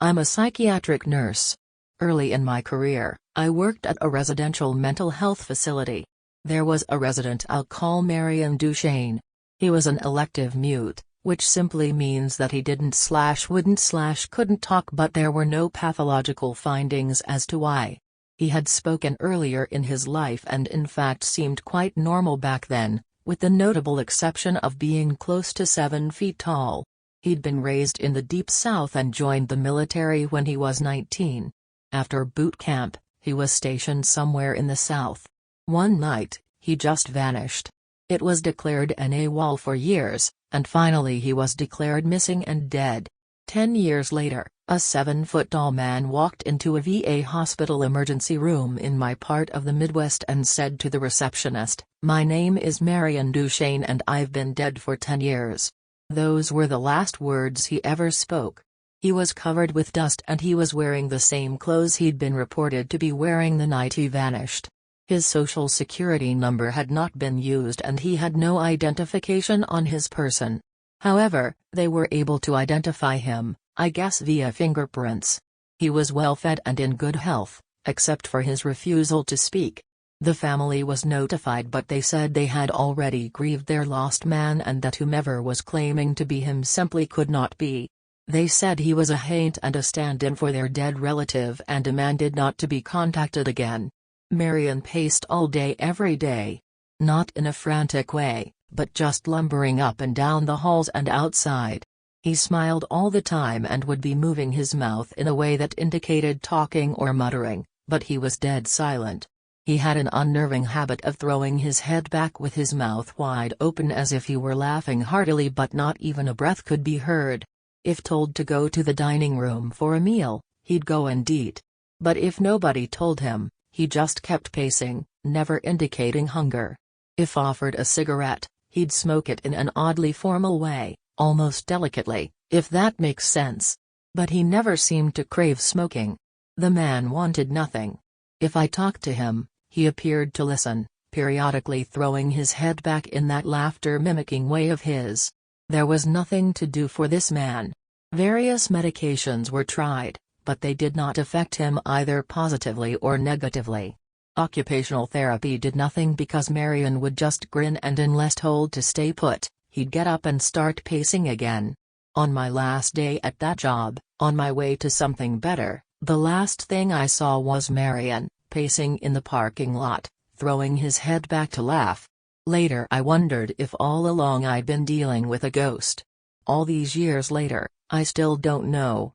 I'm a psychiatric nurse. Early in my career, I worked at a residential mental health facility. There was a resident I'll call Marion Duchesne. He was an elective mute, which simply means that he wouldn't talk, but there were no pathological findings as to why. He had spoken earlier in his life and in fact seemed quite normal back then, with the notable exception of being close to 7 feet tall. He'd been raised in the Deep South and joined the military when he was 19. After boot camp, he was stationed somewhere in the South. One night, he just vanished. It was declared an AWOL for years, and finally he was declared missing and dead. 10 years later, a 7-foot-tall man walked into a VA hospital emergency room in my part of the Midwest and said to the receptionist, "My name is Marion Duchesne and I've been dead for 10 years. Those were the last words he ever spoke. He was covered with dust and he was wearing the same clothes he'd been reported to be wearing the night he vanished. His social security number had not been used and he had no identification on his person. However, they were able to identify him, I guess via fingerprints. He was well fed and in good health, except for his refusal to speak. The family was notified, but they said they had already grieved their lost man and that whomever was claiming to be him simply could not be. They said he was a haint and a stand-in for their dead relative and demanded not to be contacted again." Marion paced all day every day. Not in a frantic way, but just lumbering up and down the halls and outside. He smiled all the time and would be moving his mouth in a way that indicated talking or muttering, but he was dead silent. He had an unnerving habit of throwing his head back with his mouth wide open as if he were laughing heartily, but not even a breath could be heard. If told to go to the dining room for a meal, he'd go and eat. But if nobody told him, he just kept pacing, never indicating hunger. If offered a cigarette, he'd smoke it in an oddly formal way, almost delicately, if that makes sense. But he never seemed to crave smoking. The man wanted nothing. If I talked to him, he appeared to listen, periodically throwing his head back in that laughter-mimicking way of his. There was nothing to do for this man. Various medications were tried, but they did not affect him either positively or negatively. Occupational therapy did nothing because Marion would just grin, and unless told to stay put, he'd get up and start pacing again. On my last day at that job, on my way to something better, the last thing I saw was Marion, pacing in the parking lot, throwing his head back to laugh. Later I wondered if all along I'd been dealing with a ghost. All these years later, I still don't know.